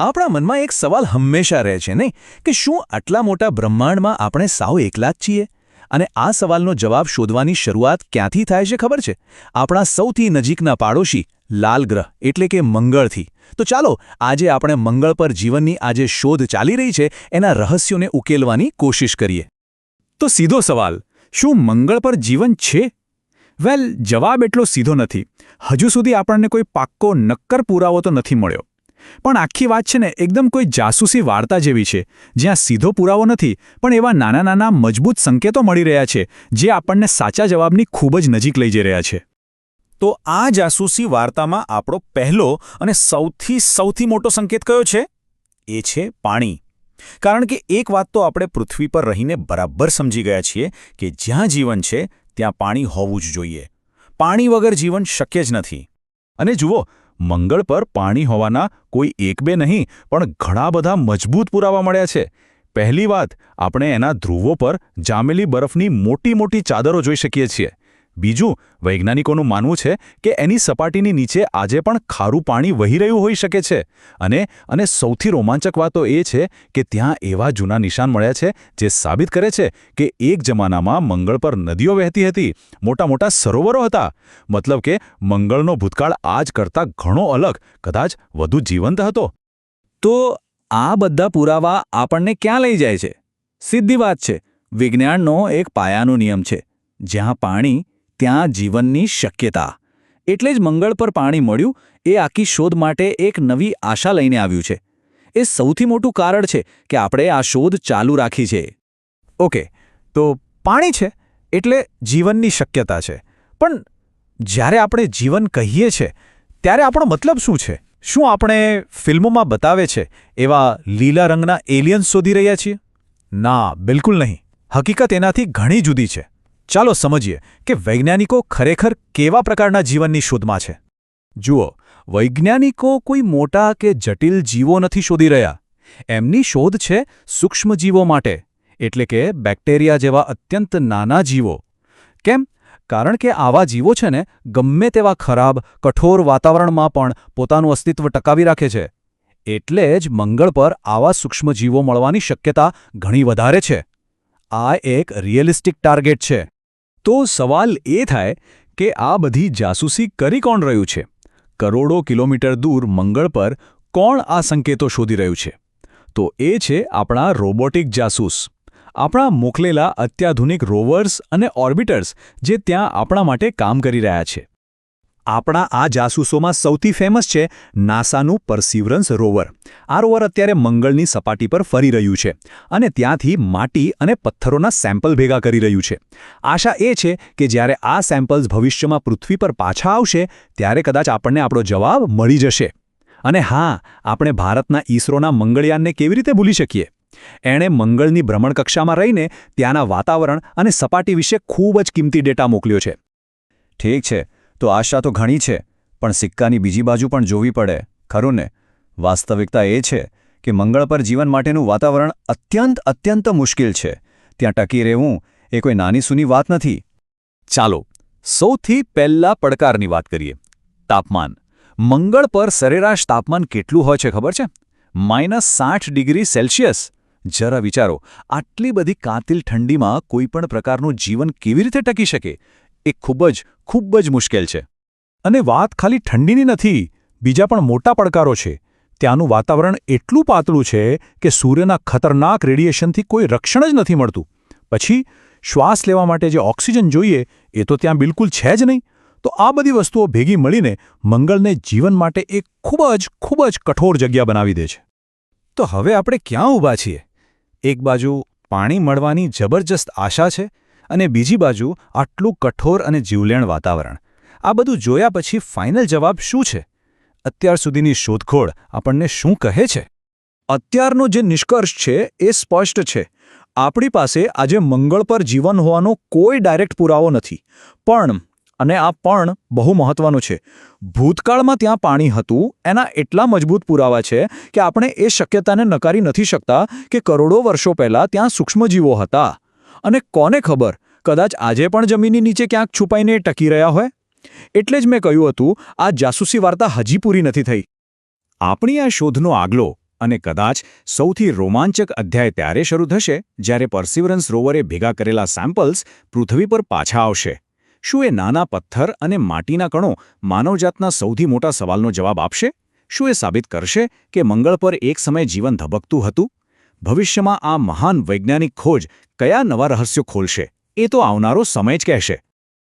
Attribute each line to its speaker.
Speaker 1: આપણા મનમાં એક સવાલ હંમેશા રહે છે નહીં કે શું આટલા મોટા બ્રહ્માંડમાં આપણે સાવ એકલા જ છીએ? અને આ સવાલનો જવાબ શોધવાની શરૂઆત ક્યાંથી થાય છે ખબર છે? આપણા સૌથી નજીકના પાડોશી લાલ ગ્રહ એટલે કે મંગળથી. તો ચાલો આજે આપણે મંગળ પર જીવનની આ જે શોધ ચાલી રહી છે એના રહસ્યોને ઉકેલવાની કોશિશ કરીએ.
Speaker 2: તો સીધો સવાલ, શું મંગળ પર જીવન છે? વેલ, જવાબ એટલો સીધો નથી. હજુ સુધી આપણને કોઈ પાક્કો નક્કર પુરાવો તો નથી મળ્યો. પણ આખી વાત છે ને એકદમ કોઈ જાસૂસી વાર્તા જેવી છે, જ્યાં સીધો પુરાવો નથી પણ એવા નાના નાના મજબૂત સંકેતો મળી રહ્યા છે જે આપણને સાચા જવાબની ખૂબ જ નજીક લઈ જઈ રહ્યા છે.
Speaker 3: તો આ જાસૂસી વાર્તામાં આપણો પહેલો અને સૌથી મોટો સંકેત કયો છે? એ છે પાણી. કારણ કે એક વાત તો આપણે પૃથ્વી પર રહીને બરાબર સમજી ગયા છીએ કે જ્યાં જીવન છે ત્યાં પાણી હોવું જ જોઈએ. પાણી વગર જીવન શક્ય જ નથી. અને જુઓ, મંગળ પર પાણી હોવાના કોઈ એક બે નહીં પણ ઘણા બધા મજબૂત પુરાવા મળ્યા છે. પહેલી વાત, આપણે એના ધ્રુવો પર જામેલી બરફની મોટી મોટી ચાદરો જોઈ શકીએ છીએ. બીજું, વૈજ્ઞાનિકોનું માનવું છે કે એની સપાટીની નીચે આજે પણ ખારું પાણી વહી રહ્યું હોઈ શકે છે. અને સૌથી રોમાંચક વાત તો એ છે કે ત્યાં એવા જૂના નિશાન મળ્યા છે જે સાબિત કરે છે કે એક જમાનામાં મંગળ પર નદીઓ વહેતી હતી, મોટા મોટા સરોવરો હતા. મતલબ કે મંગળનો ભૂતકાળ આજ કરતાં ઘણો અલગ, કદાચ વધુ જીવંત હતો.
Speaker 2: તો આ બધા પુરાવા આપણને ક્યાં લઈ જાય છે? સીધી વાત છે, વિજ્ઞાનનો એક પાયાનો નિયમ છે, જ્યાં પાણી ત્યાં જીવનની શક્યતા. એટલે જ મંગળ પર પાણી મળ્યું એ આખી શોધ માટે એક નવી આશા લઈને આવ્યું છે. એ સૌથી મોટું કારણ છે કે આપણે આ શોધ ચાલુ રાખી છે.
Speaker 1: ઓકે, તો પાણી છે એટલે જીવનની શક્યતા છે. પણ જ્યારે આપણે જીવન કહીએ છીએ ત્યારે આપણો મતલબ શું છે? શું આપણે ફિલ્મોમાં બતાવે છે એવા લીલા રંગના એલિયન્સ શોધી રહ્યા છીએ? ના, બિલકુલ નહીં. હકીકત એનાથી ઘણી જુદી છે. ચાલો સમજીએ કે વૈજ્ઞાનિકો ખરેખર કેવા પ્રકારના જીવનની શોધમાં છે. જુઓ, વૈજ્ઞાનિકો કોઈ મોટા કે જટિલ જીવો નથી શોધી રહ્યા. એમની શોધ છે સૂક્ષ્મજીવો માટે, એટલે કે બેક્ટેરિયા જેવા અત્યંત નાના જીવો. કેમ? કારણ કે આવા જીવો છે ને ગમે તેવા ખરાબ, કઠોર વાતાવરણમાં પણ પોતાનું અસ્તિત્વ ટકાવી રાખે છે. એટલે જ મંગળ પર આવા સૂક્ષ્મજીવો મળવાની શક્યતા ઘણી વધારે છે. આ એક રિયલિસ્ટિક ટાર્ગેટ છે.
Speaker 2: તો સવાલ એ થાય કે આ બધી જાસૂસી કરી કોણ રહ્યું છે? કરોડો કિલોમીટર દૂર મંગળ પર કોણ આ સંકેતો શોધી રહ્યું છે? તો એ છે આપણા રોબોટિક જાસૂસ, આપણા મોકલેલા અત્યાધુનિક રોવર્સ અને ઓર્બિટર્સ જે ત્યાં આપણા માટે કામ કરી રહ્યા છે. આપણા આ જાસૂસોમાં સૌથી ફેમસ છે નાસાનું પર્સિવરન્સ રોવર. આ રોવર અત્યારે મંગળની સપાટી પર ફરી રહ્યું છે અને ત્યાંથી માટી અને પથ્થરોના સેમ્પલ ભેગા કરી રહ્યું છે. આશા એ છે કે જ્યારે આ સેમ્પલ્સ ભવિષ્યમાં પૃથ્વી પર પાછા આવશે ત્યારે કદાચ આપણને આપણો જવાબ મળી જશે. અને હા, આપણે ભારતના ઈસરોના મંગળયાનને કેવી રીતે ભૂલી શકીએ? એણે મંગળની ભ્રમણકક્ષામાં રહીને ત્યાંના વાતાવરણ અને સપાટી વિશે ખૂબ જ કિંમતી ડેટા મોકલ્યો છે.
Speaker 4: ઠીક છે, તો આશા તો ઘણી છે, પણ સિક્કાની બીજી બાજુ પણ જોવી પડે, ખરું ને? વાસ્તવિકતા એ છે કે મંગળ પર જીવન માટેનું વાતાવરણ અત્યંત મુશ્કેલ છે. ત્યાં ટકી રહેવું એ કોઈ નાની સૂની વાત નથી.
Speaker 2: ચાલો સૌથી પહેલા પડકારની વાત કરીએ, તાપમાન. મંગળ પર સરેરાશ તાપમાન કેટલું હોય છે ખબર છે? -60 ડિગ્રી સેલ્સિયસ. જરા વિચારો, આટલી બધી કાતિલ ઠંડીમાં કોઈપણ પ્રકારનું જીવન કેવી રીતે ટકી શકે? એ ખૂબ જ મુશ્કેલ છે.
Speaker 1: અને વાત ખાલી ઠંડીની નથી, બીજા પણ મોટા પડકારો છે. ત્યાંનું વાતાવરણ એટલું પાતળું છે કે સૂર્યના ખતરનાક રેડિયેશનથી કોઈ રક્ષણ જ નથી મળતું. પછી શ્વાસ લેવા માટે જે ઓક્સિજન જોઈએ એ તો ત્યાં બિલકુલ છે જ નહીં. તો આ બધી વસ્તુઓ ભેગી મળીને મંગળને જીવન માટે એક ખૂબ જ કઠોર જગ્યા બનાવી દે છે. તો હવે આપણે ક્યાં ઊભા છીએ? એક બાજુ પાણી મળવાની જબરજસ્ત આશા છે અને બીજી બાજુ આટલું કઠોર અને જીવલેણ વાતાવરણ. આ બધું જોયા પછી ફાઇનલ જવાબ શું છે? અત્યાર સુધીની શોધખોળ આપણને શું કહે છે? અત્યારનો જે નિષ્કર્ષ છે એ સ્પષ્ટ છે. આપણી પાસે આજે મંગળ પર જીવન હોવાનો કોઈ ડાયરેક્ટ પુરાવો નથી. અને આ પણ બહુ મહત્વનું છે, ભૂતકાળમાં ત્યાં પાણી હતું એના એટલા મજબૂત પુરાવા છે કે આપણે એ શક્યતાને નકારી નથી શકતા કે કરોડો વર્ષો પહેલાં ત્યાં સૂક્ષ્મજીવો હતા. અને કોને ખબર, કદાચ આજે પણ જમીનની નીચે ક્યાંક છુપાઈને ટકી રહ્યા હોય. એટલે જ મેં કહ્યું હતું, આ જાસૂસી વાર્તા હજી પૂરી નથી થઈ.
Speaker 2: આપણી આ શોધનો આગલો
Speaker 3: અને કદાચ સૌથી રોમાંચક અધ્યાય ત્યારે શરૂ થશે જ્યારે પર્સિવરન્સ રોવરે ભેગા કરેલા સેમ્પલ્સ પૃથ્વી પર પાછા આવશે. શું એ નાના પથ્થર અને માટીના કણો માનવજાતના સૌથી મોટા સવાલનો જવાબ આપશે? શું એ સાબિત કરશે કે મંગળ પર એક સમયે જીવન ધબકતું હતું? ભવિષ્યમાં આ મહાન વૈજ્ઞાનિક ખોજ કયા નવા રહસ્યો ખોલશે એ તો આવનારો સમય જ કહેશે.